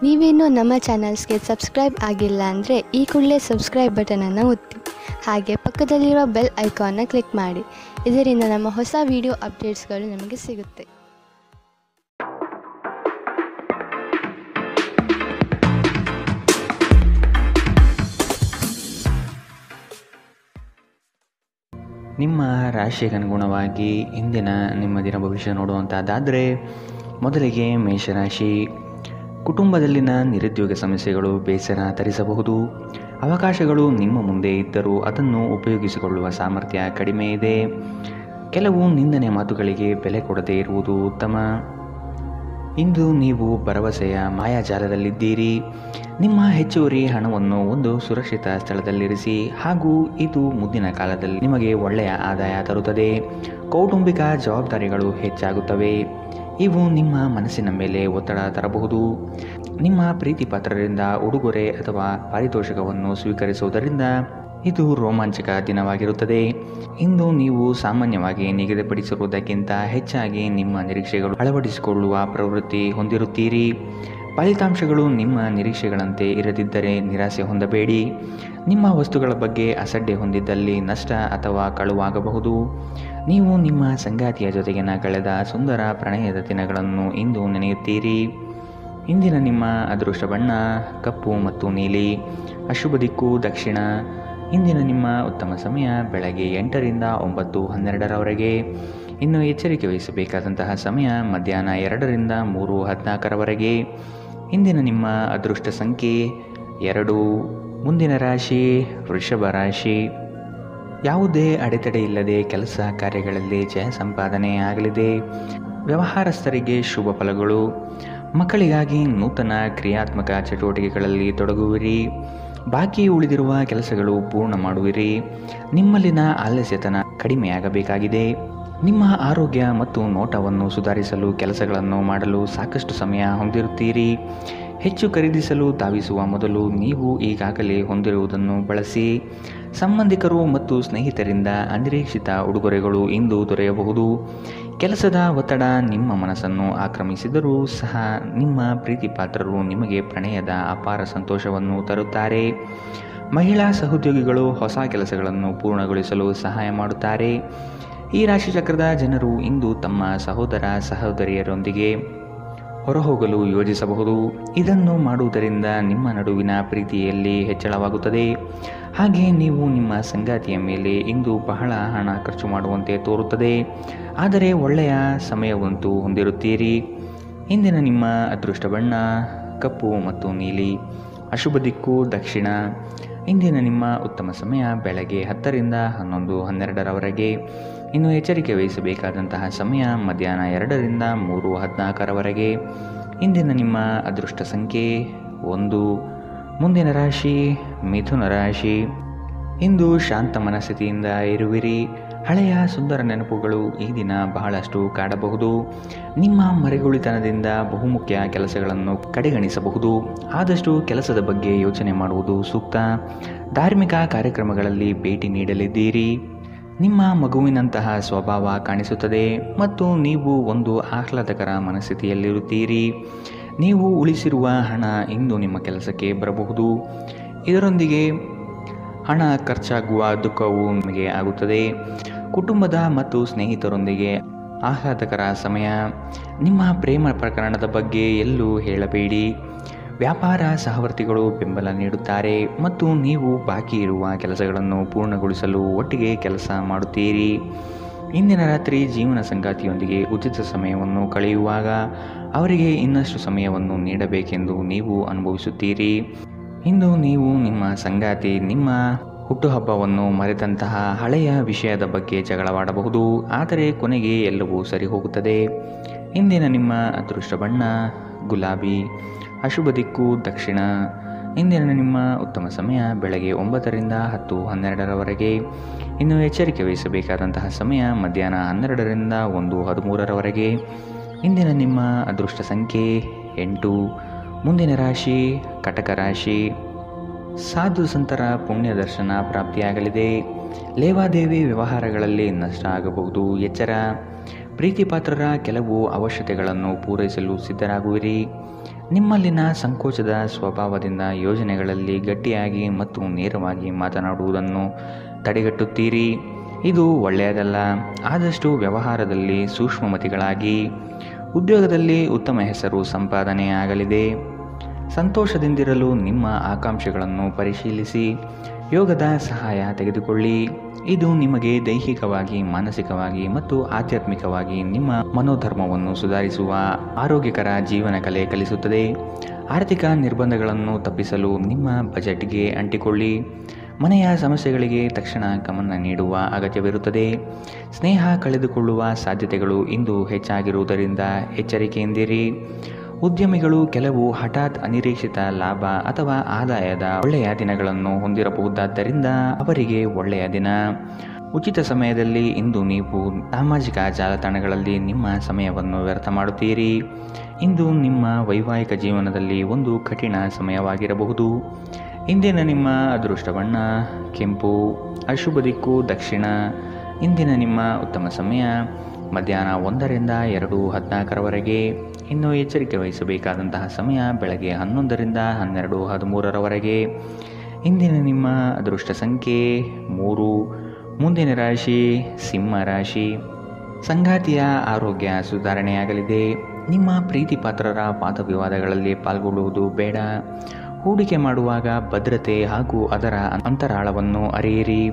ನೀವೇನೂ ನಮ್ಮ ಚಾನಲ್ಸ್ಗೆ ಸಬ್ಸ್ಕ್ರೈಬ್ ಆಗಿಲ್ಲ ಅಂದರೆ ಈ ಕೂಡಲೇ ಸಬ್ಸ್ಕ್ರೈಬ್ ಬಟನನ್ನು ಒತ್ತಿ. ಹಾಗೆ ಪಕ್ಕದಲ್ಲಿರುವ ಬೆಲ್ ಐಕಾನ್ನ ಕ್ಲಿಕ್ ಮಾಡಿ. ಇದರಿಂದ ನಮ್ಮ ಹೊಸ ವಿಡಿಯೋ ಅಪ್ಡೇಟ್ಸ್ಗಳು ನಿಮಗೆ ಸಿಗುತ್ತೆ. ನಿಮ್ಮ ರಾಶಿಗೆ ಅನುಗುಣವಾಗಿ ಇಂದಿನ ನಿಮ್ಮ ದಿನ ಭವಿಷ್ಯ ನೋಡುವಂಥದ್ದಾದರೆ, ಮೊದಲಿಗೆ ಮೇಷರಾಶಿ. ಕುಟುಂಬದಲ್ಲಿನ ನಿರುದ್ಯೋಗ ಸಮಸ್ಯೆಗಳು ಬೇಸರ ತರಿಸಬಹುದು. ಅವಕಾಶಗಳು ನಿಮ್ಮ ಮುಂದೆ ಇದ್ದರೂ ಅದನ್ನು ಉಪಯೋಗಿಸಿಕೊಳ್ಳುವ ಸಾಮರ್ಥ್ಯ ಕಡಿಮೆ ಇದೆ. ಕೆಲವು ನಿಂದನೆ ಮಾತುಗಳಿಗೆ ಬೆಲೆ ಕೊಡದೇ ಇರುವುದು ಉತ್ತಮ. ಇಂದು ನೀವು ಭರವಸೆಯ ಮಾಯಾಜಾಲದಲ್ಲಿದ್ದೀರಿ. ನಿಮ್ಮ ಹೆಚ್ಚುವರಿ ಹಣವನ್ನು ಒಂದು ಸುರಕ್ಷಿತ ಸ್ಥಳದಲ್ಲಿರಿಸಿ, ಹಾಗೂ ಇದು ಮುಂದಿನ ಕಾಲದಲ್ಲಿ ನಿಮಗೆ ಒಳ್ಳೆಯ ಆದಾಯ ತರುತ್ತದೆ. ಕೌಟುಂಬಿಕ ಜವಾಬ್ದಾರಿಗಳು ಹೆಚ್ಚಾಗುತ್ತವೆ. ಇವು ನಿಮ್ಮ ಮನಸ್ಸಿನ ಮೇಲೆ ಒತ್ತಡ ತರಬಹುದು. ನಿಮ್ಮ ಪ್ರೀತಿ ಪಾತ್ರರಿಂದ ಉಡುಗೊರೆ ಅಥವಾ ಪಾರಿತೋಷಕವನ್ನು ಸ್ವೀಕರಿಸುವುದರಿಂದ ಇದು ರೋಮಾಂಚಕ ದಿನವಾಗಿರುತ್ತದೆ. ಇಂದು ನೀವು ಸಾಮಾನ್ಯವಾಗಿ ನಿಗದಿಪಡಿಸಿರುವುದಕ್ಕಿಂತ ಹೆಚ್ಚಾಗಿ ನಿಮ್ಮ ನಿರೀಕ್ಷೆಗಳು ಅಳವಡಿಸಿಕೊಳ್ಳುವ ಪ್ರವೃತ್ತಿ ಹೊಂದಿರುತ್ತೀರಿ. ಫಲಿತಾಂಶಗಳು ನಿಮ್ಮ ನಿರೀಕ್ಷೆಗಳಂತೆ ಇರದಿದ್ದರೆ ನಿರಾಸೆ ಹೊಂದಬೇಡಿ. ನಿಮ್ಮ ವಸ್ತುಗಳ ಬಗ್ಗೆ ಅಸಡ್ಡೆ ಹೊಂದಿದ್ದಲ್ಲಿ ನಷ್ಟ ಅಥವಾ ಕಳುವಾಗಬಹುದು. ನೀವು ನಿಮ್ಮ ಸಂಗಾತಿಯ ಜೊತೆಗಿನ ಕಳೆದ ಸುಂದರ ಪ್ರಣಯದ ದಿನಗಳನ್ನು ಇಂದು ನೆನೆಯುತ್ತೀರಿ. ಇಂದಿನ ನಿಮ್ಮ ಅದೃಷ್ಟ ಬಣ್ಣ ಕಪ್ಪು ಮತ್ತು ನೀಲಿ. ಅಶುಭ ದಿಕ್ಕು ದಕ್ಷಿಣ. ಇಂದಿನ ನಿಮ್ಮ ಉತ್ತಮ ಸಮಯ ಬೆಳಗ್ಗೆ 8ರಿಂದ 9:12ರವರೆಗೆ. ಇನ್ನು ಎಚ್ಚರಿಕೆ ವಹಿಸಬೇಕಾದಂತಹ ಸಮಯ ಮಧ್ಯಾಹ್ನ 2ರಿಂದ 3:14ರವರೆಗೆ. ಇಂದಿನ ನಿಮ್ಮ ಅದೃಷ್ಟ ಸಂಖ್ಯೆ 2. ಮುಂದಿನ ರಾಶಿ ವೃಷಭ ರಾಶಿ. ಯಾವುದೇ ಅಡೆತಡೆ ಇಲ್ಲದೆ ಕೆಲಸ ಕಾರ್ಯಗಳಲ್ಲಿ ಜಯ ಸಂಪಾದನೆ ಆಗಲಿದೆ. ವ್ಯವಹಾರಸ್ಥರಿಗೆ ಶುಭ ಫಲಗಳು. ಮಕ್ಕಳಿಗಾಗಿ ನೂತನ ಕ್ರಿಯಾತ್ಮಕ ಚಟುವಟಿಕೆಗಳಲ್ಲಿ ತೊಡಗುವಿರಿ. ಬಾಕಿ ಉಳಿದಿರುವ ಕೆಲಸಗಳು ಪೂರ್ಣ ಮಾಡುವಿರಿ. ನಿಮ್ಮಲ್ಲಿನ ಆಲಸ್ಯತನ ಕಡಿಮೆಯಾಗಬೇಕಾಗಿದೆ. ನಿಮ್ಮ ಆರೋಗ್ಯ ಮತ್ತು ನೋಟವನ್ನು ಸುಧಾರಿಸಲು ಕೆಲಸಗಳನ್ನು ಮಾಡಲು ಸಾಕಷ್ಟು ಸಮಯ ಹೊಂದಿರುತ್ತೀರಿ. ಹೆಚ್ಚು ಖರೀದಿಸಲು ಧಾವಿಸುವ ಮೊದಲು ನೀವು ಈಗಾಗಲೇ ಹೊಂದಿರುವುದನ್ನು ಬಳಸಿ. ಸಂಬಂಧಿಕರು ಮತ್ತು ಸ್ನೇಹಿತರಿಂದ ಅನಿರೀಕ್ಷಿತ ಉಡುಗೊರೆಗಳು ಇಂದು ದೊರೆಯಬಹುದು. ಕೆಲಸದ ಒತ್ತಡ ನಿಮ್ಮ ಮನಸ್ಸನ್ನು ಆಕ್ರಮಿಸಿದರೂ ಸಹ ನಿಮ್ಮ ಪ್ರೀತಿ ಪಾತ್ರರು ನಿಮಗೆ ಪ್ರಣಯದ ಅಪಾರ ಸಂತೋಷವನ್ನು ತರುತ್ತಾರೆ. ಮಹಿಳಾ ಸಹೋದ್ಯೋಗಿಗಳು ಹೊಸ ಕೆಲಸಗಳನ್ನು ಪೂರ್ಣಗೊಳಿಸಲು ಸಹಾಯ ಮಾಡುತ್ತಾರೆ. ಈ ರಾಶಿಚಕ್ರದ ಜನರು ಇಂದು ತಮ್ಮ ಸಹೋದರ ಸಹೋದರಿಯರೊಂದಿಗೆ ಹೊರಹೋಗಲು ಯೋಜಿಸಬಹುದು. ಇದನ್ನು ಮಾಡುವುದರಿಂದ ನಿಮ್ಮ ನಡುವಿನ ಪ್ರೀತಿಯಲ್ಲಿ ಹೆಚ್ಚಳವಾಗುತ್ತದೆ. ಹಾಗೆ ನೀವು ನಿಮ್ಮ ಸಂಗಾತಿಯ ಮೇಲೆ ಇಂದು ಬಹಳ ಹಣ ಖರ್ಚು ಮಾಡುವಂತೆ ತೋರುತ್ತದೆ. ಆದರೆ ಒಳ್ಳೆಯ ಸಮಯವಂತೂ ಹೊಂದಿರುತ್ತೀರಿ. ಇಂದಿನ ನಿಮ್ಮ ಅದೃಷ್ಟ ಬಣ್ಣ ಕಪ್ಪು ಮತ್ತು ನೀಲಿ. ಅಶುಭ ದಿಕ್ಕು ದಕ್ಷಿಣ. ಇಂದಿನ ನಿಮ್ಮ ಉತ್ತಮ ಸಮಯ ಬೆಳಗ್ಗೆ 10ರಿಂದ 11:12ರವರೆಗೆ. ಇನ್ನು ಎಚ್ಚರಿಕೆ ವಹಿಸಬೇಕಾದಂತಹ ಸಮಯ ಮಧ್ಯಾಹ್ನ 2ರಿಂದ 3:14ರವರೆಗೆ. ಇಂದಿನ ನಿಮ್ಮ ಅದೃಷ್ಟ ಸಂಖ್ಯೆ 1. ಮುಂದಿನ ರಾಶಿ ಮಿಥುನ ರಾಶಿ. ಇಂದು ಶಾಂತ ಮನಸ್ಥಿತಿಯಿಂದ ಇರುವಿರಿ. ಹಳೆಯ ಸುಂದರ ನೆನಪುಗಳು ಈ ದಿನ ಬಹಳಷ್ಟು ಕಾಡಬಹುದು. ನಿಮ್ಮ ಮರೆಗುಳಿತನದಿಂದ ಬಹುಮುಖ್ಯ ಕೆಲಸಗಳನ್ನು ಕಡೆಗಣಿಸಬಹುದು. ಆದಷ್ಟು ಕೆಲಸದ ಬಗ್ಗೆ ಯೋಚನೆ ಮಾಡುವುದು ಸೂಕ್ತ. ಧಾರ್ಮಿಕ ಕಾರ್ಯಕ್ರಮಗಳಲ್ಲಿ ಭೇಟಿ ನೀಡಲಿದ್ದೀರಿ. ನಿಮ್ಮ ಮಗುವಿನಂತಹ ಸ್ವಭಾವ ಕಾಣಿಸುತ್ತದೆ ಮತ್ತು ನೀವು ಒಂದು ಆಹ್ಲಾದಕರ ಮನಸ್ಥಿತಿಯಲ್ಲಿರುತ್ತೀರಿ. ನೀವು ಉಳಿಸಿರುವ ಹಣ ಇಂದು ನಿಮ್ಮ ಕೆಲಸಕ್ಕೆ ಬರಬಹುದು. ಇದರೊಂದಿಗೆ ಹಣ ಖರ್ಚಾಗುವ ದುಃಖವು ನಿಮಗೆ ಆಗುತ್ತದೆ. ಕುಟುಂಬದ ಮತ್ತು ಸ್ನೇಹಿತರೊಂದಿಗೆ ಆಹ್ಲಾದಕರ ಸಮಯ. ನಿಮ್ಮ ಪ್ರೇಮ ಪ್ರಕರಣದ ಬಗ್ಗೆ ಎಲ್ಲೂ ಹೇಳಬೇಡಿ. ವ್ಯಾಪಾರ ಸಹವರ್ತಿಗಳು ಬೆಂಬಲ ನೀಡುತ್ತಾರೆ ಮತ್ತು ನೀವು ಬಾಕಿ ಇರುವ ಕೆಲಸಗಳನ್ನು ಪೂರ್ಣಗೊಳಿಸಲು ಒಟ್ಟಿಗೆ ಕೆಲಸ ಮಾಡುತ್ತೀರಿ. ಇಂದಿನ ರಾತ್ರಿ ಜೀವನ ಸಂಗಾತಿಯೊಂದಿಗೆ ಉಚಿತ ಸಮಯವನ್ನು ಕಳೆಯುವಾಗ ಅವರಿಗೆ ಇನ್ನಷ್ಟು ಸಮಯವನ್ನು ನೀಡಬೇಕೆಂದು ನೀವು ಅನುಭವಿಸುತ್ತೀರಿ. ಇಂದು ನೀವು ನಿಮ್ಮ ಸಂಗಾತಿ ನಿಮ್ಮ ಹುಟ್ಟುಹಬ್ಬವನ್ನು ಮರೆತಂತಹ ಹಳೆಯ ವಿಷಯದ ಬಗ್ಗೆ ಜಗಳವಾಡಬಹುದು. ಆದರೆ ಕೊನೆಗೆ ಎಲ್ಲವೂ ಸರಿ ಹೋಗುತ್ತದೆ. ಇಂದಿನ ನಿಮ್ಮ ಅದೃಷ್ಟ ಬಣ್ಣ ಗುಲಾಬಿ. ಅಶುಭ ದಿಕ್ಕು ದಕ್ಷಿಣ. ಇಂದಿನ ನಿಮ್ಮ ಉತ್ತಮ ಸಮಯ ಬೆಳಗ್ಗೆ 9ರಿಂದ 10:12ರವರೆಗೆ. ಇನ್ನು ಎಚ್ಚರಿಕೆ ವಹಿಸಬೇಕಾದಂತಹ ಸಮಯ ಮಧ್ಯಾಹ್ನ 12ರಿಂದ 1:13ರವರೆಗೆ. ಇಂದಿನ ನಿಮ್ಮ ಅದೃಷ್ಟ ಸಂಖ್ಯೆ 8. ಮುಂದಿನ ರಾಶಿ ಕಟಕ ರಾಶಿ. ಸಾಧು ಸಂತರ ಪುಣ್ಯ ದರ್ಶನ ಪ್ರಾಪ್ತಿಯಾಗಲಿದೆ. ಲೇವಾದೇವಿ ವ್ಯವಹಾರಗಳಲ್ಲಿ ನಷ್ಟ ಆಗಬಹುದು. ಎಚ್ಚರ. ಪ್ರೀತಿಪಾತ್ರರ ಕೆಲವು ಅವಶ್ಯಕತೆಗಳನ್ನು ಪೂರೈಸಲು ಸಿದ್ಧರಾಗುವಿರಿ. ನಿಮ್ಮಲ್ಲಿನ ಸಂಕೋಚದ ಸ್ವಭಾವದಿಂದ ಯೋಜನೆಗಳಲ್ಲಿ ಗಟ್ಟಿಯಾಗಿ ಮತ್ತು ನೇರವಾಗಿ ಮಾತನಾಡುವುದನ್ನು ತಡೆಗಟ್ಟುತ್ತೀರಿ. ಇದು ಒಳ್ಳೆಯದಲ್ಲ. ಆದಷ್ಟು ವ್ಯವಹಾರದಲ್ಲಿ ಸೂಕ್ಷ್ಮಮತಿಗಳಾಗಿ. ಉದ್ಯೋಗದಲ್ಲಿ ಉತ್ತಮ ಹೆಸರು ಸಂಪಾದನೆಯಾಗಲಿದೆ. ಸಂತೋಷದಿಂದಿರಲು ನಿಮ್ಮ ಆಕಾಂಕ್ಷೆಗಳನ್ನು ಪರಿಶೀಲಿಸಿ ಯೋಗದ ಸಹಾಯ ತೆಗೆದುಕೊಳ್ಳಿ. ಇದು ನಿಮಗೆ ದೈಹಿಕವಾಗಿ, ಮಾನಸಿಕವಾಗಿ ಮತ್ತು ಆಧ್ಯಾತ್ಮಿಕವಾಗಿ ನಿಮ್ಮ ಮನೋಧರ್ಮವನ್ನು ಸುಧಾರಿಸುವ ಆರೋಗ್ಯಕರ ಜೀವನ ಕಲೆ ಕಲಿಸುತ್ತದೆ. ಆರ್ಥಿಕ ನಿರ್ಬಂಧಗಳನ್ನು ತಪ್ಪಿಸಲು ನಿಮ್ಮ ಬಜೆಟ್ಗೆ ಅಂಟಿಕೊಳ್ಳಿ. ಮನೆಯ ಸಮಸ್ಯೆಗಳಿಗೆ ತಕ್ಷಣ ಗಮನ ನೀಡುವ ಅಗತ್ಯವಿರುತ್ತದೆ. ಸ್ನೇಹ ಕಳೆದುಕೊಳ್ಳುವ ಸಾಧ್ಯತೆಗಳು ಇಂದು ಹೆಚ್ಚಾಗಿರುವುದರಿಂದ ಎಚ್ಚರಿಕೆಯಿಂದಿರಿ. ಉದ್ಯಮಿಗಳು ಕೆಲವು ಹಠಾತ್ ಅನಿರೀಕ್ಷಿತ ಲಾಭ ಅಥವಾ ಆದಾಯದ ಒಳ್ಳೆಯ ದಿನಗಳನ್ನು ಹೊಂದಿರಬಹುದಾದ್ದರಿಂದ ಅವರಿಗೆ ಒಳ್ಳೆಯ ದಿನ. ಉಚಿತ ಸಮಯದಲ್ಲಿ ಇಂದು ನೀವು ಸಾಮಾಜಿಕ ಜಾಲತಾಣಗಳಲ್ಲಿ ನಿಮ್ಮ ಸಮಯವನ್ನು ವ್ಯರ್ಥ ಮಾಡುತ್ತೀರಿ. ಇಂದು ನಿಮ್ಮ ವೈವಾಹಿಕ ಜೀವನದಲ್ಲಿ ಒಂದು ಕಠಿಣ ಸಮಯವಾಗಿರಬಹುದು. ಇಂದಿನ ನಿಮ್ಮ ಅದೃಷ್ಟ ಬಣ್ಣ ಕೆಂಪು. ಅಶುಭ ದಿಕ್ಕು ದಕ್ಷಿಣ. ಇಂದಿನ ನಿಮ್ಮ ಉತ್ತಮ ಸಮಯ ಮಧ್ಯಾಹ್ನ 1ರಿಂದ 2:14 ಇನ್ನು ಎಚ್ಚರಿಕೆ ವಹಿಸಬೇಕಾದಂತಹ ಸಮಯ ಬೆಳಗ್ಗೆ 11ರಿಂದ 12:13 ಇಂದಿನ ನಿಮ್ಮ ಅದೃಷ್ಟ ಸಂಖ್ಯೆ 3. ಮುಂದಿನ ರಾಶಿ ಸಿಂಹ ರಾಶಿ. ಸಂಗಾತಿಯ ಆರೋಗ್ಯ ಸುಧಾರಣೆಯಾಗಲಿದೆ. ನಿಮ್ಮ ಪ್ರೀತಿ ಪಾತ್ರರ ವಾದವಿವಾದಗಳಲ್ಲಿ ಪಾಲ್ಗೊಳ್ಳುವುದು ಬೇಡ. ಹೂಡಿಕೆ ಮಾಡುವಾಗ ಭದ್ರತೆ ಹಾಗೂ ಅದರ ಅಂತರಾಳವನ್ನು ಅರಿಯಿರಿ.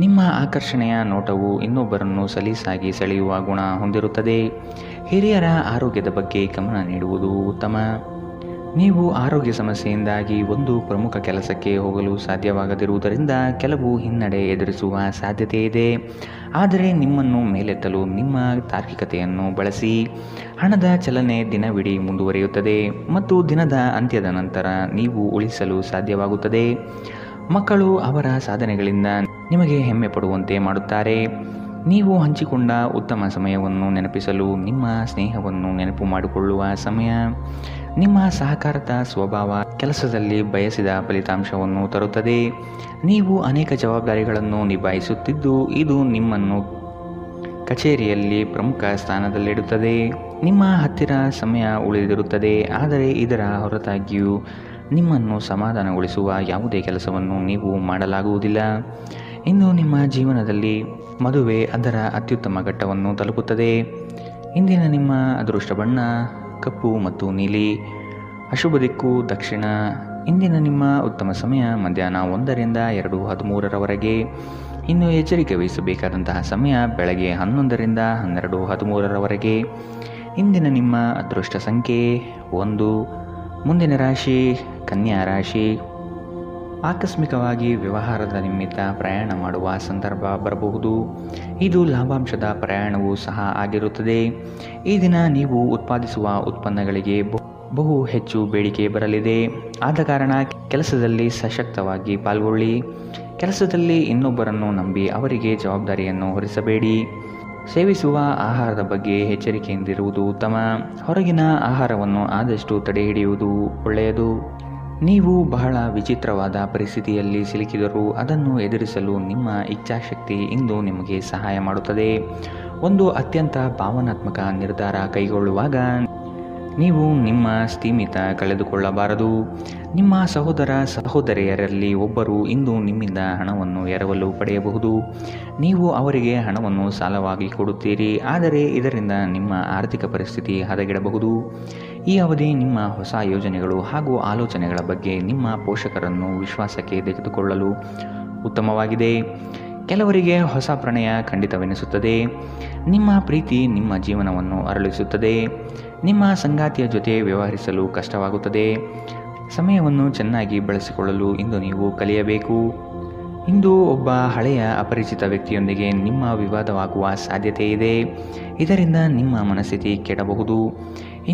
ನಿಮ್ಮ ಆಕರ್ಷಣೆಯ ನೋಟವು ಇನ್ನೊಬ್ಬರನ್ನು ಸಲೀಸಾಗಿ ಸೆಳೆಯುವ ಗುಣ ಹೊಂದಿರುತ್ತದೆ. ಹಿರಿಯರ ಆರೋಗ್ಯದ ಬಗ್ಗೆ ಗಮನ ನೀಡುವುದು ಉತ್ತಮ. ನೀವು ಆರೋಗ್ಯ ಸಮಸ್ಯೆಯಿಂದಾಗಿ ಒಂದು ಪ್ರಮುಖ ಕೆಲಸಕ್ಕೆ ಹೋಗಲು ಸಾಧ್ಯವಾಗದಿರುವುದರಿಂದ ಕೆಲವು ಹಿನ್ನಡೆ ಎದುರಿಸುವ ಸಾಧ್ಯತೆ ಇದೆ. ಆದರೆ ನಿಮ್ಮನ್ನು ಮೇಲೆತ್ತಲು ನಿಮ್ಮ ತಾರ್ಕಿಕತೆಯನ್ನು ಬಳಸಿ. ಹಣದ ಚಲನೆ ದಿನವಿಡೀ ಮುಂದುವರಿಯುತ್ತದೆ ಮತ್ತು ದಿನದ ಅಂತ್ಯದ ನಂತರ ನೀವು ಉಳಿಸಲು ಸಾಧ್ಯವಾಗುತ್ತದೆ. ಮಕ್ಕಳು ಅವರ ಸಾಧನೆಗಳಿಂದ ನಿಮಗೆ ಹೆಮ್ಮೆ ಪಡುವಂತೆ ಮಾಡುತ್ತಾರೆ. ನೀವು ಹಂಚಿಕೊಂಡ ಉತ್ತಮ ಸಮಯವನ್ನು ನೆನಪಿಸಲು ನಿಮ್ಮ ಸ್ನೇಹವನ್ನು ನೆನಪು ಮಾಡಿಕೊಳ್ಳುವ ಸಮಯ. ನಿಮ್ಮ ಸಹಕಾರದ ಸ್ವಭಾವ ಕೆಲಸದಲ್ಲಿ ಬಯಸಿದ ಫಲಿತಾಂಶವನ್ನು ತರುತ್ತದೆ. ನೀವು ಅನೇಕ ಜವಾಬ್ದಾರಿಗಳನ್ನು ನಿಭಾಯಿಸುತ್ತಿದ್ದು ಇದು ನಿಮ್ಮನ್ನು ಕಚೇರಿಯಲ್ಲಿ ಪ್ರಮುಖ ಸ್ಥಾನದಲ್ಲಿಡುತ್ತದೆ. ನಿಮ್ಮ ಹತ್ತಿರ ಸಮಯ ಉಳಿದಿರುತ್ತದೆ, ಆದರೆ ಇದರ ಹೊರತಾಗಿಯೂ ನಿಮ್ಮನ್ನು ಸಮಾಧಾನಗೊಳಿಸುವ ಯಾವುದೇ ಕೆಲಸವನ್ನು ನೀವು ಮಾಡಲಾಗುವುದಿಲ್ಲ. ಇಂದು ನಿಮ್ಮ ಜೀವನದಲ್ಲಿ ಮದುವೆ ಅದರ ಅತ್ಯುತ್ತಮ ಘಟ್ಟವನ್ನು ತಲುಪುತ್ತದೆ. ಇಂದಿನ ನಿಮ್ಮ ಅದೃಷ್ಟ ಬಣ್ಣ ಕಪ್ಪು ಮತ್ತು ನೀಲಿ. ಅಶುಭ ದಿಕ್ಕು ದಕ್ಷಿಣ. ಇಂದಿನ ನಿಮ್ಮ ಉತ್ತಮ ಸಮಯ ಮಧ್ಯಾಹ್ನ 1ರಿಂದ 2:13 ಇನ್ನು ಎಚ್ಚರಿಕೆ ವಹಿಸಬೇಕಾದಂತಹ ಸಮಯ ಬೆಳಗ್ಗೆ 11ರಿಂದ 12:13 ಇಂದಿನ ನಿಮ್ಮ ಅದೃಷ್ಟ ಸಂಖ್ಯೆ 1. ಮುಂದಿನ ರಾಶಿ ಕನ್ಯಾ ರಾಶಿ. ಆಕಸ್ಮಿಕವಾಗಿ ವ್ಯವಹಾರದ ನಿಮಿತ್ತ ಪ್ರಯಾಣ ಮಾಡುವ ಸಂದರ್ಭ ಬರಬಹುದು. ಇದು ಲಾಭಾಂಶದ ಪ್ರಯಾಣವೂ ಸಹ ಆಗಿರುತ್ತದೆ. ಈ ದಿನ ನೀವು ಉತ್ಪಾದಿಸುವ ಉತ್ಪನ್ನಗಳಿಗೆ ಬಹು ಹೆಚ್ಚು ಬೇಡಿಕೆ ಬರಲಿದೆ. ಆದ ಕಾರಣ ಕೆಲಸದಲ್ಲಿ ಸಶಕ್ತವಾಗಿ ಪಾಲ್ಗೊಳ್ಳಿ. ಕೆಲಸದಲ್ಲಿ ಇನ್ನೊಬ್ಬರನ್ನು ನಂಬಿ ಅವರಿಗೆ ಜವಾಬ್ದಾರಿಯನ್ನು ಹೊರಿಸಬೇಡಿ. ಸೇವಿಸುವ ಆಹಾರದ ಬಗ್ಗೆ ಎಚ್ಚರಿಕೆಯಿಂದಿರುವುದು ಉತ್ತಮ. ಹೊರಗಿನ ಆಹಾರವನ್ನು ಆದಷ್ಟು ತಡೆಹಿಡಿಯುವುದು ಒಳ್ಳೆಯದು. ನೀವು ಬಹಳ ವಿಚಿತ್ರವಾದ ಪರಿಸ್ಥಿತಿಯಲ್ಲಿ ಸಿಲುಕಿದರೂ ಅದನ್ನು ಎದುರಿಸಲು ನಿಮ್ಮ ಇಚ್ಛಾಶಕ್ತಿ ಇಂದು ನಿಮಗೆ ಸಹಾಯ ಮಾಡುತ್ತದೆ. ಒಂದು ಅತ್ಯಂತ ಭಾವನಾತ್ಮಕ ನಿರ್ಧಾರ ಕೈಗೊಳ್ಳುವಾಗ ನೀವು ನಿಮ್ಮ ಸ್ಥಿಮಿತ ಕಳೆದುಕೊಳ್ಳಬಾರದು. ನಿಮ್ಮ ಸಹೋದರಿಯರಲ್ಲಿ ಒಬ್ಬರು ಇಂದು ನಿಮ್ಮಿಂದ ಹಣವನ್ನು ಎರವಲು ಪಡೆಯಬಹುದು. ನೀವು ಅವರಿಗೆ ಹಣವನ್ನು ಸಾಲವಾಗಿ ಕೊಡುತ್ತೀರಿ, ಆದರೆ ಇದರಿಂದ ನಿಮ್ಮ ಆರ್ಥಿಕ ಪರಿಸ್ಥಿತಿ ಹದಗೆಡಬಹುದು. ಈ ಅವಧಿ ನಿಮ್ಮ ಹೊಸ ಯೋಜನೆಗಳು ಹಾಗೂ ಆಲೋಚನೆಗಳ ಬಗ್ಗೆ ನಿಮ್ಮ ಪೋಷಕರನ್ನು ವಿಶ್ವಾಸಕ್ಕೆ ತೆಗೆದುಕೊಳ್ಳಲು ಉತ್ತಮವಾಗಿದೆ. ಕೆಲವರಿಗೆ ಹೊಸ ಪ್ರಣಯ ಖಂಡಿತವೆನಿಸುತ್ತದೆ. ನಿಮ್ಮ ಪ್ರೀತಿ ನಿಮ್ಮ ಜೀವನವನ್ನು ಅರಳಿಸುತ್ತದೆ. ನಿಮ್ಮ ಸಂಗಾತಿಯ ಜೊತೆ ವ್ಯವಹರಿಸಲು ಕಷ್ಟವಾಗುತ್ತದೆ. ಸಮಯವನ್ನು ಚೆನ್ನಾಗಿ ಬಳಸಿಕೊಳ್ಳಲು ಇಂದು ನೀವು ಕಲಿಯಬೇಕು. ಇಂದು ಒಬ್ಬ ಹಳೆಯ ಅಪರಿಚಿತ ವ್ಯಕ್ತಿಯೊಂದಿಗೆ ನಿಮ್ಮ ವಿವಾದವಾಗುವ ಸಾಧ್ಯತೆ ಇದೆ. ಇದರಿಂದ ನಿಮ್ಮ ಮನಸ್ಥಿತಿ ಕೆಡಬಹುದು.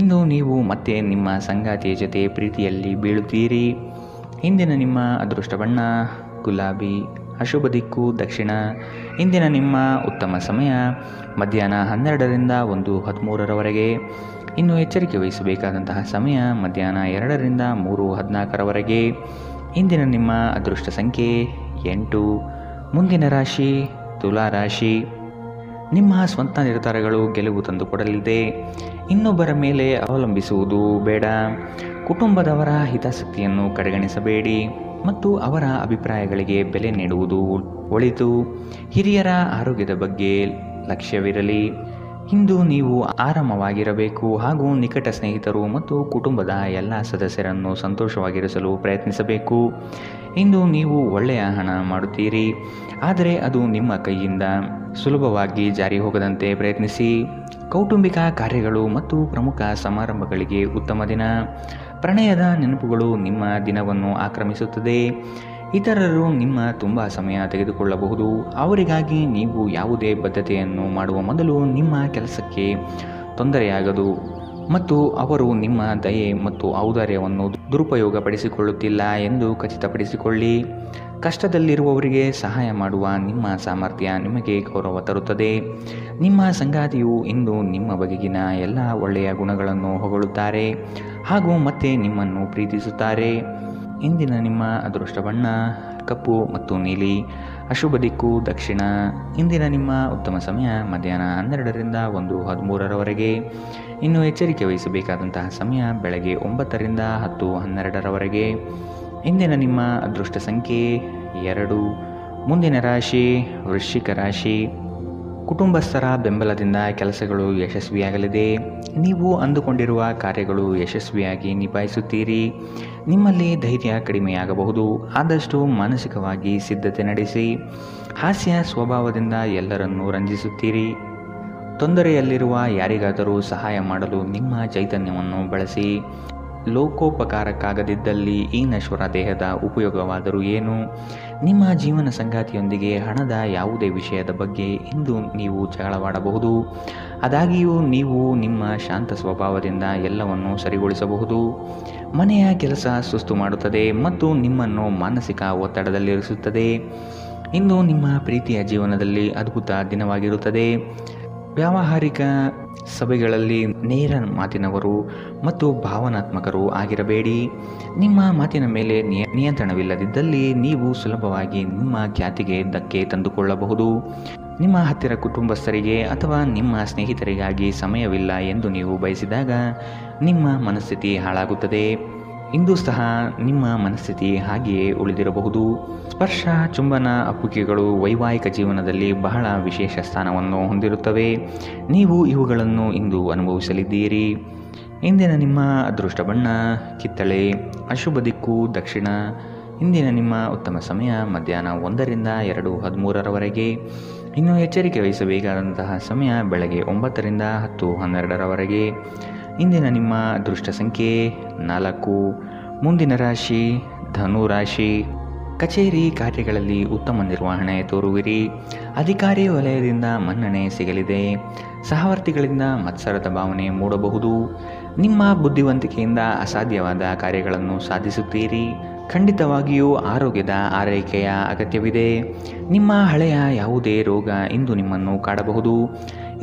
ಇಂದು ನೀವು ಮತ್ತೆ ನಿಮ್ಮ ಸಂಗಾತಿಯ ಜೊತೆ ಪ್ರೀತಿಯಲ್ಲಿ ಬೀಳುತ್ತೀರಿ. ಇಂದಿನ ನಿಮ್ಮ ಅದೃಷ್ಟ ಬಣ್ಣ ಗುಲಾಬಿ. ಅಶುಭ ದಿಕ್ಕು ದಕ್ಷಿಣ. ಇಂದಿನ ನಿಮ್ಮ ಉತ್ತಮ ಸಮಯ ಮಧ್ಯಾಹ್ನ 12ರಿಂದ 1:13 ಇನ್ನು ಎಚ್ಚರಿಕೆ ವಹಿಸಬೇಕಾದಂತಹ ಸಮಯ ಮಧ್ಯಾಹ್ನ 2ರಿಂದ 3:14 ಇಂದಿನ ನಿಮ್ಮ ಅದೃಷ್ಟ ಸಂಖ್ಯೆ 8. ಮುಂದಿನ ರಾಶಿ ತುಲಾ ರಾಶಿ. ನಿಮ್ಮ ಸ್ವಂತ ನಿರ್ಧಾರಗಳು ಗೆಲುವು ತಂದುಕೊಡಲಿದೆ. ಇನ್ನೊಬ್ಬರ ಮೇಲೆ ಅವಲಂಬಿಸುವುದು ಬೇಡ. ಕುಟುಂಬದವರ ಹಿತಾಸಕ್ತಿಯನ್ನು ಕಡೆಗಣಿಸಬೇಡಿ ಮತ್ತು ಅವರ ಅಭಿಪ್ರಾಯಗಳಿಗೆ ಬೆಲೆ ನೀಡುವುದು ಒಳಿತು. ಹಿರಿಯರ ಆರೋಗ್ಯದ ಬಗ್ಗೆ ಲಕ್ಷ್ಯವಿರಲಿ. ಇಂದು ನೀವು ಆರಾಮವಾಗಿರಬೇಕು ಹಾಗೂ ನಿಕಟ ಸ್ನೇಹಿತರು ಮತ್ತು ಕುಟುಂಬದ ಎಲ್ಲ ಸದಸ್ಯರನ್ನು ಸಂತೋಷವಾಗಿರಿಸಲು ಪ್ರಯತ್ನಿಸಬೇಕು. ಇಂದು ನೀವು ಒಳ್ಳೆಯ ಹಣ ಮಾಡುತ್ತೀರಿ, ಆದರೆ ಅದು ನಿಮ್ಮ ಕೈಯಿಂದ ಸುಲಭವಾಗಿ ಜಾರಿ ಹೋಗದಂತೆ ಪ್ರಯತ್ನಿಸಿ. ಕೌಟುಂಬಿಕ ಕಾರ್ಯಗಳು ಮತ್ತು ಪ್ರಮುಖ ಸಮಾರಂಭಗಳಿಗೆ ಉತ್ತಮ ದಿನ. ಪ್ರಣಯದ ನೆನಪುಗಳು ನಿಮ್ಮ ದಿನವನ್ನು ಆಕ್ರಮಿಸುತ್ತದೆ. ಇತರರು ನಿಮ್ಮ ತುಂಬ ಸಮಯ ತೆಗೆದುಕೊಳ್ಳಬಹುದು. ಅವರಿಗಾಗಿ ನೀವು ಯಾವುದೇ ಬದ್ಧತೆಯನ್ನು ಮಾಡುವ ಮೊದಲು ನಿಮ್ಮ ಕೆಲಸಕ್ಕೆ ತೊಂದರೆಯಾಗದು ಮತ್ತು ಅವರು ನಿಮ್ಮ ದಯೆ ಮತ್ತು ಔದಾರ್ಯವನ್ನು ದುರುಪಯೋಗಪಡಿಸಿಕೊಳ್ಳುತ್ತಿಲ್ಲ ಎಂದು ಖಚಿತಪಡಿಸಿಕೊಳ್ಳಿ. ಕಷ್ಟದಲ್ಲಿರುವವರಿಗೆ ಸಹಾಯ ಮಾಡುವ ನಿಮ್ಮ ಸಾಮರ್ಥ್ಯ ನಿಮಗೆ ಗೌರವ ತರುತ್ತದೆ. ನಿಮ್ಮ ಸಂಗಾತಿಯು ಇಂದು ನಿಮ್ಮ ಬಗೆಗಿನ ಎಲ್ಲ ಒಳ್ಳೆಯ ಗುಣಗಳನ್ನು ಹೊಗಳುತ್ತಾರೆ ಹಾಗೂ ಮತ್ತೆ ನಿಮ್ಮನ್ನು ಪ್ರೀತಿಸುತ್ತಾರೆ. ಇಂದಿನ ನಿಮ್ಮ ಅದೃಷ್ಟ ಬಣ್ಣ ಕಪ್ಪು ಮತ್ತು ನೀಲಿ. ಅಶುಭ ದಿಕ್ಕು ದಕ್ಷಿಣ. ಇಂದಿನ ನಿಮ್ಮ ಉತ್ತಮ ಸಮಯ ಮಧ್ಯಾಹ್ನ 12ರಿಂದ 1:13ರವರೆಗೆ. ಇನ್ನು ಎಚ್ಚರಿಕೆ ವಹಿಸಬೇಕಾದಂತಹ ಸಮಯ ಬೆಳಗ್ಗೆ 9ರಿಂದ 10:12ರವರೆಗೆ. ಇಂದಿನ ನಿಮ್ಮ ಅದೃಷ್ಟ ಸಂಖ್ಯೆ 2. ಮುಂದಿನ ರಾಶಿ ವೃಶ್ಚಿಕ ರಾಶಿ. ಕುಟುಂಬಸ್ಥರ ಬೆಂಬಲದಿಂದ ಕೆಲಸಗಳು ಯಶಸ್ವಿಯಾಗಲಿದೆ. ನೀವು ಅಂದುಕೊಂಡಿರುವ ಕಾರ್ಯಗಳು ಯಶಸ್ವಿಯಾಗಿ ನಿಭಾಯಿಸುತ್ತೀರಿ. ನಿಮ್ಮಲ್ಲಿ ಧೈರ್ಯ ಕಡಿಮೆಯಾಗಬಹುದು, ಆದಷ್ಟು ಮಾನಸಿಕವಾಗಿ ಸಿದ್ಧತೆ ನಡೆಸಿ. ಹಾಸ್ಯ ಸ್ವಭಾವದಿಂದ ಎಲ್ಲರನ್ನೂ ರಂಜಿಸುತ್ತೀರಿ. ತೊಂದರೆಯಲ್ಲಿರುವ ಯಾರಿಗಾದರೂ ಸಹಾಯ ಮಾಡಲು ನಿಮ್ಮ ಚೈತನ್ಯವನ್ನು ಬಳಸಿ. ಲೋಕೋಪಕಾರಕ್ಕಾಗದಿದ್ದಲ್ಲಿ ಈ ನಶ್ವರ ದೇಹದ ಉಪಯೋಗವಾದರೂ ಏನು? ನಿಮ್ಮ ಜೀವನ ಸಂಗಾತಿಯೊಂದಿಗೆ ಹಣದ ಯಾವುದೇ ವಿಷಯದ ಬಗ್ಗೆ ಇಂದು ನೀವು ಜಗಳವಾಡಬಹುದು. ಆದಾಗ್ಯೂ ನೀವು ನಿಮ್ಮ ಶಾಂತ ಸ್ವಭಾವದಿಂದ ಎಲ್ಲವನ್ನು ಸರಿಗೊಳಿಸಬಹುದು. ಮನೆಯ ಕೆಲಸ ಸುಸ್ತು ಮಾಡುತ್ತದೆ ಮತ್ತು ನಿಮ್ಮನ್ನು ಮಾನಸಿಕ ಒತ್ತಡದಲ್ಲಿರಿಸುತ್ತದೆ. ಇಂದು ನಿಮ್ಮ ಪ್ರೀತಿಯ ಜೀವನದಲ್ಲಿ ಅದ್ಭುತ ದಿನವಾಗಿರುತ್ತದೆ. ವ್ಯಾವಹಾರಿಕ ಸಭೆಗಳಲ್ಲಿ ನೇರ ಮಾತಿನವರು ಮತ್ತು ಭಾವನಾತ್ಮಕರು ಆಗಿರಬೇಡಿ. ನಿಮ್ಮ ಮಾತಿನ ಮೇಲೆ ನಿಯಂತ್ರಣವಿಲ್ಲದಿದ್ದಲ್ಲಿ ನೀವು ಸುಲಭವಾಗಿ ನಿಮ್ಮ ಖ್ಯಾತಿಗೆ ಧಕ್ಕೆ ತಂದುಕೊಳ್ಳಬಹುದು. ನಿಮ್ಮ ಹತ್ತಿರ ಕುಟುಂಬಸ್ಥರಿಗೆ ಅಥವಾ ನಿಮ್ಮ ಸ್ನೇಹಿತರಿಗಾಗಿ ಸಮಯವಿಲ್ಲ ಎಂದು ನೀವು ಬಯಸಿದಾಗ ನಿಮ್ಮ ಮನಸ್ಥಿತಿ ಹಾಳಾಗುತ್ತದೆ. ಇಂದು ಸಹ ನಿಮ್ಮ ಮನಸ್ಥಿತಿ ಹಾಗೆಯೇ ಉಳಿದಿರಬಹುದು. ಸ್ಪರ್ಶ, ಚುಂಬನ, ಅಪ್ಪುಗೆಗಳು ವೈವಾಹಿಕ ಜೀವನದಲ್ಲಿ ಬಹಳ ವಿಶೇಷ ಸ್ಥಾನವನ್ನು ಹೊಂದಿರುತ್ತವೆ. ನೀವು ಇವುಗಳನ್ನು ಇಂದು ಅನುಭವಿಸಲಿದ್ದೀರಿ. ಇಂದಿನ ನಿಮ್ಮ ಅದೃಷ್ಟ ಬಣ್ಣ ಕಿತ್ತಳೆ. ಅಶುಭ ದಿಕ್ಕು ದಕ್ಷಿಣ. ಇಂದಿನ ನಿಮ್ಮ ಉತ್ತಮ ಸಮಯ ಮಧ್ಯಾಹ್ನ 1ರಿಂದ 2:13ರವರೆಗೆ. ಇನ್ನು ಎಚ್ಚರಿಕೆ ವಹಿಸಬೇಕಾದಂತಹ ಸಮಯ ಬೆಳಗ್ಗೆ 9ರಿಂದ 10:12ರವರೆಗೆ. ಇಂದಿನ ನಿಮ್ಮ ಅದೃಷ್ಟ ಸಂಖ್ಯೆ 4. ಮುಂದಿನ ರಾಶಿ ಧನು ರಾಶಿ. ಕಚೇರಿ ಕಾರ್ಯಗಳಲ್ಲಿ ಉತ್ತಮ ನಿರ್ವಹಣೆ ತೋರುವಿರಿ. ಅಧಿಕಾರಿ ವಲಯದಿಂದ ಮನ್ನಣೆ ಸಿಗಲಿದೆ. ಸಹವರ್ತಿಗಳಿಂದ ಮತ್ಸರದ ಭಾವನೆ ಮೂಡಬಹುದು. ನಿಮ್ಮ ಬುದ್ಧಿವಂತಿಕೆಯಿಂದ ಅಸಾಧ್ಯವಾದ ಕಾರ್ಯಗಳನ್ನು ಸಾಧಿಸುತ್ತೀರಿ. ಖಂಡಿತವಾಗಿಯೂ ಆರೋಗ್ಯದ ಆರೈಕೆಯ ಅಗತ್ಯವಿದೆ. ನಿಮ್ಮ ಹಳೆಯ ಯಾವುದೇ ರೋಗ ಇಂದು ನಿಮ್ಮನ್ನು ಕಾಡಬಹುದು.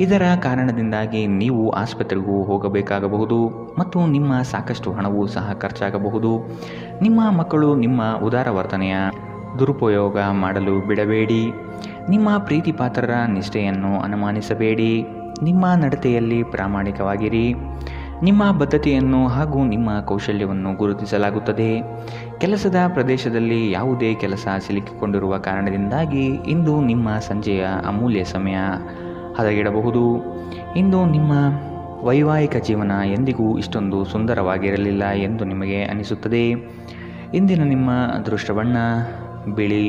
ಇದರ ಕಾರಣದಿಂದಾಗಿ ನೀವು ಆಸ್ಪತ್ರೆಗೂ ಹೋಗಬೇಕಾಗಬಹುದು ಮತ್ತು ನಿಮ್ಮ ಸಾಕಷ್ಟು ಹಣವೂ ಸಹ ಖರ್ಚಾಗಬಹುದು. ನಿಮ್ಮ ಮಕ್ಕಳು ನಿಮ್ಮ ಉದಾರ ವರ್ತನೆಯ ದುರುಪಯೋಗ ಮಾಡಲು ಬಿಡಬೇಡಿ. ನಿಮ್ಮ ಪ್ರೀತಿ ಪಾತ್ರರ ನಿಷ್ಠೆಯನ್ನು ಅನುಮಾನಿಸಬೇಡಿ. ನಿಮ್ಮ ನಡತೆಯಲ್ಲಿ ಪ್ರಾಮಾಣಿಕವಾಗಿರಿ. ನಿಮ್ಮ ಬದ್ಧತೆಯನ್ನು ಹಾಗೂ ನಿಮ್ಮ ಕೌಶಲ್ಯವನ್ನು ಗುರುತಿಸಲಾಗುತ್ತದೆ. ಕೆಲಸದ ಪ್ರದೇಶದಲ್ಲಿ ಯಾವುದೇ ಕೆಲಸ ಸಿಲುಕಿಕೊಂಡಿರುವ ಕಾರಣದಿಂದಾಗಿ ಇಂದು ನಿಮ್ಮ ಸಂಜೆಯ ಅಮೂಲ್ಯ ಸಮಯ ಹದಗೆಡಬಹುದು. ಇಂದು ನಿಮ್ಮ ವೈವಾಹಿಕ ಜೀವನ ಎಂದಿಗೂ ಇಷ್ಟೊಂದು ಸುಂದರವಾಗಿರಲಿಲ್ಲ ಎಂದು ನಿಮಗೆ ಅನಿಸುತ್ತದೆ. ಇಂದಿನ ನಿಮ್ಮ ಅದೃಷ್ಟ ಬಣ್ಣ ಬಿಳಿ.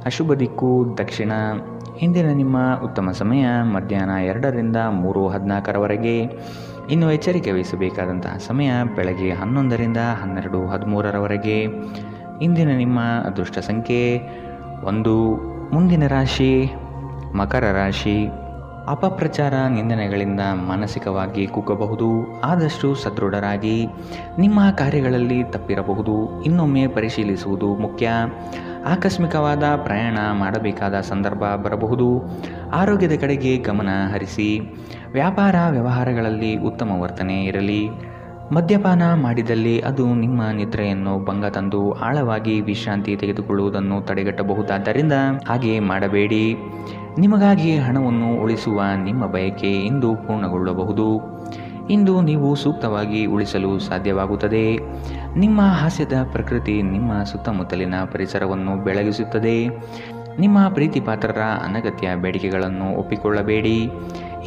ಅಶುಭ ದಿಕ್ಕು ದಕ್ಷಿಣ. ಇಂದಿನ ನಿಮ್ಮ ಉತ್ತಮ ಸಮಯ ಮಧ್ಯಾಹ್ನ 2ರಿಂದ 3:14ರವರೆಗೆ. ಇನ್ನು ಎಚ್ಚರಿಕೆ ವಹಿಸಬೇಕಾದಂತಹ ಸಮಯ ಬೆಳಗ್ಗೆ 11ರಿಂದ 12:13ರವರೆಗೆ. ಇಂದಿನ ನಿಮ್ಮ ಅದೃಷ್ಟ ಸಂಖ್ಯೆ 1. ಮುಂದಿನ ರಾಶಿ ಮಕರ ರಾಶಿ. ಅಪಪ್ರಚಾರ, ನಿಂದನೆಗಳಿಂದ ಮಾನಸಿಕವಾಗಿ ಕುಗ್ಗಬಹುದು. ಆದಷ್ಟು ಸದೃಢರಾಗಿ. ನಿಮ್ಮ ಕಾರ್ಯಗಳಲ್ಲಿ ತಪ್ಪಿರಬಹುದು. ಇನ್ನೊಮ್ಮೆ ಪರಿಶೀಲಿಸುವುದು ಮುಖ್ಯ. ಆಕಸ್ಮಿಕವಾದ ಪ್ರಯಾಣ ಮಾಡಬೇಕಾದ ಸಂದರ್ಭ ಬರಬಹುದು. ಆರೋಗ್ಯದ ಕಡೆಗೆ ಗಮನ ಹರಿಸಿ. ವ್ಯಾಪಾರ ವ್ಯವಹಾರಗಳಲ್ಲಿ ಉತ್ತಮ ವರ್ತನೆ ಇರಲಿ. ಮದ್ಯಪಾನ ಮಾಡಿದಲ್ಲಿ ಅದು ನಿಮ್ಮ ನಿದ್ರೆಯನ್ನು ಭಂಗ ತಂದು ಆಳವಾಗಿ ವಿಶ್ರಾಂತಿ ತೆಗೆದುಕೊಳ್ಳುವುದನ್ನು ತಡೆಗಟ್ಟಬಹುದಾದ್ದರಿಂದ ಹಾಗೆ ಮಾಡಬೇಡಿ. ನಿಮಗಾಗಿ ಹಣವನ್ನು ಉಳಿಸುವ ನಿಮ್ಮ ಬಯಕೆ ಇಂದು ಪೂರ್ಣಗೊಳ್ಳಬಹುದು. ಇಂದು ನೀವು ಸೂಕ್ತವಾಗಿ ಉಳಿಸಲು ಸಾಧ್ಯವಾಗುತ್ತದೆ. ನಿಮ್ಮ ಹಾಸ್ಯದ ಪ್ರಕೃತಿ ನಿಮ್ಮ ಸುತ್ತಮುತ್ತಲಿನ ಪರಿಸರವನ್ನು ಬೆಳಗಿಸುತ್ತದೆ. ನಿಮ್ಮ ಪ್ರೀತಿಪಾತ್ರರ ಅನಗತ್ಯ ಬೇಡಿಕೆಗಳನ್ನು ಒಪ್ಪಿಕೊಳ್ಳಬೇಡಿ.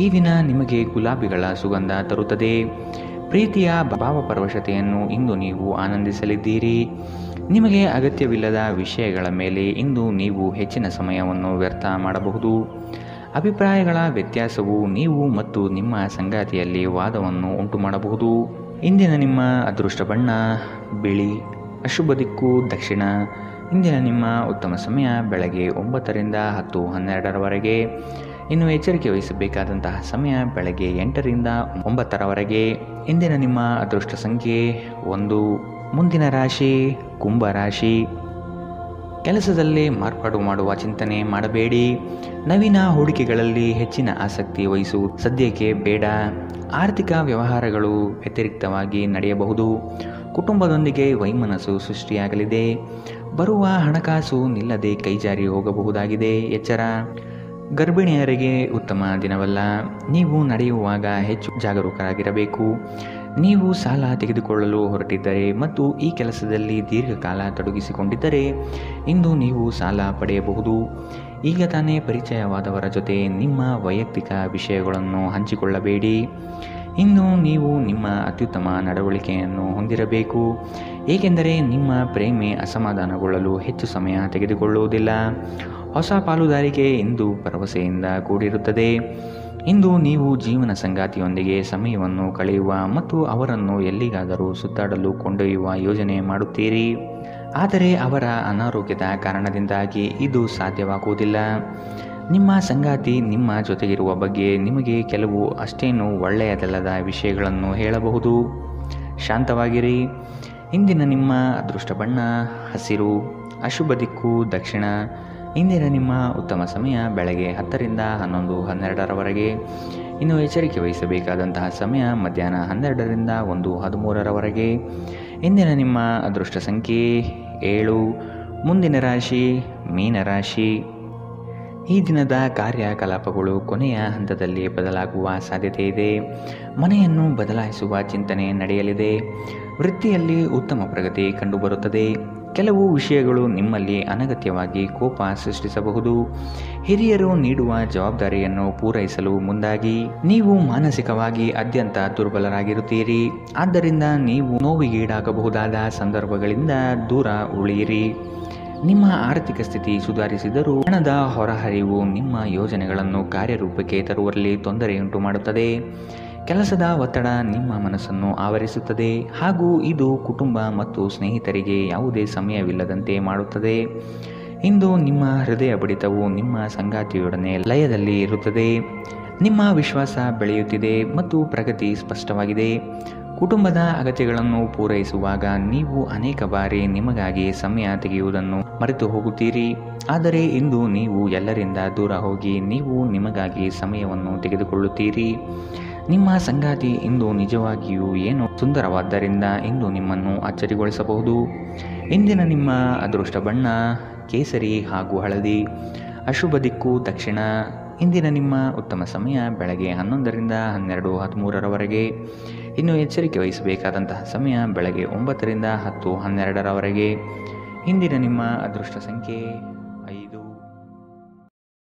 ಈ ದಿನ ನಿಮಗೆ ಗುಲಾಬಿಗಳ ಸುಗಂಧ ತರುತ್ತದೆ. ಪ್ರೀತಿಯ ಭಾವಪರವಶತೆಯನ್ನು ಇಂದು ನೀವು ಆನಂದಿಸಲಿದ್ದೀರಿ. ನಿಮಗೆ ಅಗತ್ಯವಿಲ್ಲದ ವಿಷಯಗಳ ಮೇಲೆ ಇಂದು ನೀವು ಹೆಚ್ಚಿನ ಸಮಯವನ್ನು ವ್ಯರ್ಥ ಮಾಡಬಹುದು. ಅಭಿಪ್ರಾಯಗಳ ವ್ಯತ್ಯಾಸವು ನೀವು ಮತ್ತು ನಿಮ್ಮ ಸಂಗಾತಿಯಲ್ಲಿ ವಾದವನ್ನು ಉಂಟು ಮಾಡಬಹುದು. ಇಂದಿನ ನಿಮ್ಮ ಅದೃಷ್ಟ ಬಣ್ಣ ಬಿಳಿ. ಅಶುಭ ದಿಕ್ಕು ದಕ್ಷಿಣ. ಇಂದಿನ ನಿಮ್ಮ ಉತ್ತಮ ಸಮಯ ಬೆಳಗ್ಗೆ 9ರಿಂದ 10:12ರವರೆಗೆ. ಇನ್ನು ಎಚ್ಚರಿಕೆ ವಹಿಸಬೇಕಾದಂತಹ ಸಮಯ ಬೆಳಗ್ಗೆ 8ರಿಂದ 9ರವರೆಗೆ. ಇಂದಿನ ನಿಮ್ಮ ಅದೃಷ್ಟ ಸಂಖ್ಯೆ 1. ಮುಂದಿನ ರಾಶಿ ಕುಂಭ ರಾಶಿ. ಕೆಲಸದಲ್ಲಿ ಮಾರ್ಪಾಡು ಮಾಡುವ ಚಿಂತನೆ ಮಾಡಬೇಡಿ. ನವೀನ ಹೂಡಿಕೆಗಳಲ್ಲಿ ಹೆಚ್ಚಿನ ಆಸಕ್ತಿ ವಹಿಸುವುದು ಸದ್ಯಕ್ಕೆ ಬೇಡ. ಆರ್ಥಿಕ ವ್ಯವಹಾರಗಳು ವ್ಯತಿರಿಕ್ತವಾಗಿ ನಡೆಯಬಹುದು. ಕುಟುಂಬದೊಂದಿಗೆ ವೈಮನಸ್ಸು ಸೃಷ್ಟಿಯಾಗಲಿದೆ. ಬರುವ ಹಣಕಾಸು ನಿಲ್ಲದೆ ಕೈಜಾರಿ ಹೋಗಬಹುದಾಗಿದೆ. ಎಚ್ಚರ. ಗರ್ಭಿಣಿಯರಿಗೆ ಉತ್ತಮ ದಿನವಲ್ಲ. ನೀವು ನಡೆಯುವಾಗ ಹೆಚ್ಚು ಜಾಗರೂಕರಾಗಿರಬೇಕು. ನೀವು ಸಾಲ ತೆಗೆದುಕೊಳ್ಳಲು ಹೊರಟಿದ್ದರೆ ಮತ್ತು ಈ ಕೆಲಸದಲ್ಲಿ ದೀರ್ಘಕಾಲ ತೊಡಗಿಸಿಕೊಂಡಿದ್ದರೆ ಇಂದು ನೀವು ಸಾಲ ಪಡೆಯಬಹುದು. ಈಗ ತಾನೇ ಪರಿಚಯವಾದವರ ಜೊತೆ ನಿಮ್ಮ ವೈಯಕ್ತಿಕ ವಿಷಯಗಳನ್ನು ಹಂಚಿಕೊಳ್ಳಬೇಡಿ. ಇಂದು ನೀವು ನಿಮ್ಮ ಅತ್ಯುತ್ತಮ ನಡವಳಿಕೆಯನ್ನು ಹೊಂದಿರಬೇಕು, ಏಕೆಂದರೆ ನಿಮ್ಮ ಪ್ರೇಮೆ ಅಸಮಾಧಾನಗೊಳ್ಳಲು ಹೆಚ್ಚು ಸಮಯ ತೆಗೆದುಕೊಳ್ಳುವುದಿಲ್ಲ. ಹೊಸ ಪಾಲುದಾರಿಕೆ ಇಂದು ಭರವಸೆಯಿಂದ ಕೂಡಿರುತ್ತದೆ. ಇಂದು ನೀವು ಜೀವನ ಸಂಗಾತಿಯೊಂದಿಗೆ ಸಮಯವನ್ನು ಕಳೆಯುವ ಮತ್ತು ಅವರನ್ನು ಎಲ್ಲಿಗಾದರೂ ಸುತ್ತಾಡಲು ಕೊಂಡೊಯ್ಯುವ ಯೋಜನೆ ಮಾಡುತ್ತೀರಿ. ಆದರೆ ಅವರ ಅನಾರೋಗ್ಯದ ಕಾರಣದಿಂದಾಗಿ ಇದು ಸಾಧ್ಯವಾಗುವುದಿಲ್ಲ. ನಿಮ್ಮ ಸಂಗಾತಿ ನಿಮ್ಮ ಜೊತೆಗಿರುವ ಬಗ್ಗೆ ನಿಮಗೆ ಕೆಲವು ಅಷ್ಟೇನು ಒಳ್ಳೆಯದಲ್ಲದ ವಿಷಯಗಳನ್ನು ಹೇಳಬಹುದು. ಶಾಂತವಾಗಿರಿ. ಇಂದಿನ ನಿಮ್ಮ ಅದೃಷ್ಟ ಬಣ್ಣ ಹಸಿರು. ಅಶುಭ ದಿಕ್ಕು ದಕ್ಷಿಣ. ಇಂದಿನ ನಿಮ್ಮ ಉತ್ತಮ ಸಮಯ ಬೆಳಗ್ಗೆ 10ರಿಂದ 11:12ರವರೆಗೆ. ಇನ್ನು ಎಚ್ಚರಿಕೆ ವಹಿಸಬೇಕಾದಂತಹ ಸಮಯ ಮಧ್ಯಾಹ್ನ 12ರಿಂದ 1:13ರವರೆಗೆ. ಇಂದಿನ ನಿಮ್ಮ ಅದೃಷ್ಟ ಸಂಖ್ಯೆ 7. ಮುಂದಿನ ರಾಶಿ ಮೀನರಾಶಿ. ಈ ದಿನದ ಕಾರ್ಯಕಲಾಪಗಳು ಕೊನೆಯ ಹಂತದಲ್ಲಿ ಬದಲಾಗುವ ಸಾಧ್ಯತೆ ಇದೆ. ಮನೆಯನ್ನು ಬದಲಾಯಿಸುವ ಚಿಂತನೆ ನಡೆಯಲಿದೆ. ವೃತ್ತಿಯಲ್ಲಿ ಉತ್ತಮ ಪ್ರಗತಿ ಕಂಡುಬರುತ್ತದೆ. ಕೆಲವು ವಿಷಯಗಳು ನಿಮ್ಮಲ್ಲಿ ಅನಗತ್ಯವಾಗಿ ಕೋಪ ಸೃಷ್ಟಿಸಬಹುದು. ಹಿರಿಯರು ನೀಡುವ ಜವಾಬ್ದಾರಿಯನ್ನು ಪೂರೈಸಲು ಮುಂದಾಗಿ. ನೀವು ಮಾನಸಿಕವಾಗಿ ಅತ್ಯಂತ ದುರ್ಬಲರಾಗಿರುತ್ತೀರಿ. ಆದ್ದರಿಂದ ನೀವು ನೋವಿಗೀಡಾಗಬಹುದಾದ ಸಂದರ್ಭಗಳಿಂದ ದೂರ ಉಳಿಯಿರಿ. ನಿಮ್ಮ ಆರ್ಥಿಕ ಸ್ಥಿತಿ ಸುಧಾರಿಸಿದರೂ ಹಣದ ಹೊರಹರಿವು ನಿಮ್ಮ ಯೋಜನೆಗಳನ್ನು ಕಾರ್ಯರೂಪಕ್ಕೆ ತರುವಲ್ಲಿ ತೊಂದರೆಯುಂಟು ಮಾಡುತ್ತದೆ. ಕೆಲಸದ ಒತ್ತಡ ನಿಮ್ಮ ಮನಸ್ಸನ್ನು ಆವರಿಸುತ್ತದೆ ಹಾಗೂ ಇದು ಕುಟುಂಬ ಮತ್ತು ಸ್ನೇಹಿತರಿಗೆ ಯಾವುದೇ ಸಮಯವಿಲ್ಲದಂತೆ ಮಾಡುತ್ತದೆ. ಇಂದು ನಿಮ್ಮ ಹೃದಯ ಬಡಿತವು ನಿಮ್ಮ ಸಂಗಾತಿಯೊಡನೆ ಲಯದಲ್ಲಿ ಇರುತ್ತದೆ. ನಿಮ್ಮ ವಿಶ್ವಾಸ ಬೆಳೆಯುತ್ತಿದೆ ಮತ್ತು ಪ್ರಗತಿ ಸ್ಪಷ್ಟವಾಗಿದೆ. ಕುಟುಂಬದ ಅಗತ್ಯಗಳನ್ನು ಪೂರೈಸುವಾಗ ನೀವು ಅನೇಕ ಬಾರಿ ನಿಮಗಾಗಿ ಸಮಯ ತೆಗೆಯುವುದನ್ನು ಮರೆತು ಹೋಗುತ್ತೀರಿ. ಆದರೆ ಇಂದು ನೀವು ಎಲ್ಲರಿಂದ ದೂರ ಹೋಗಿ ನೀವು ನಿಮಗಾಗಿ ಸಮಯವನ್ನು ತೆಗೆದುಕೊಳ್ಳುತ್ತೀರಿ. ನಿಮ್ಮ ಸಂಗಾತಿ ಇಂದು ನಿಜವಾಗಿಯೂ ಏನೋ ಸುಂದರವಾದ್ದರಿಂದ ಇಂದು ನಿಮ್ಮನ್ನು ಅಚ್ಚರಿಗೊಳಿಸಬಹುದು. ಇಂದಿನ ನಿಮ್ಮ ಅದೃಷ್ಟ ಬಣ್ಣ ಕೇಸರಿ ಹಾಗೂ ಹಳದಿ. ಅಶುಭ ದಿಕ್ಕು ದಕ್ಷಿಣ. ಇಂದಿನ ನಿಮ್ಮ ಉತ್ತಮ ಸಮಯ ಬೆಳಗ್ಗೆ 11ರಿಂದ 12:13ರವರೆಗೆ. ಇನ್ನು ಎಚ್ಚರಿಕೆ ವಹಿಸಬೇಕಾದಂತಹ ಸಮಯ ಬೆಳಗ್ಗೆ 9ರಿಂದ 10:12ರವರೆಗೆ. ಇಂದಿನ ನಿಮ್ಮ ಅದೃಷ್ಟ ಸಂಖ್ಯೆ 5.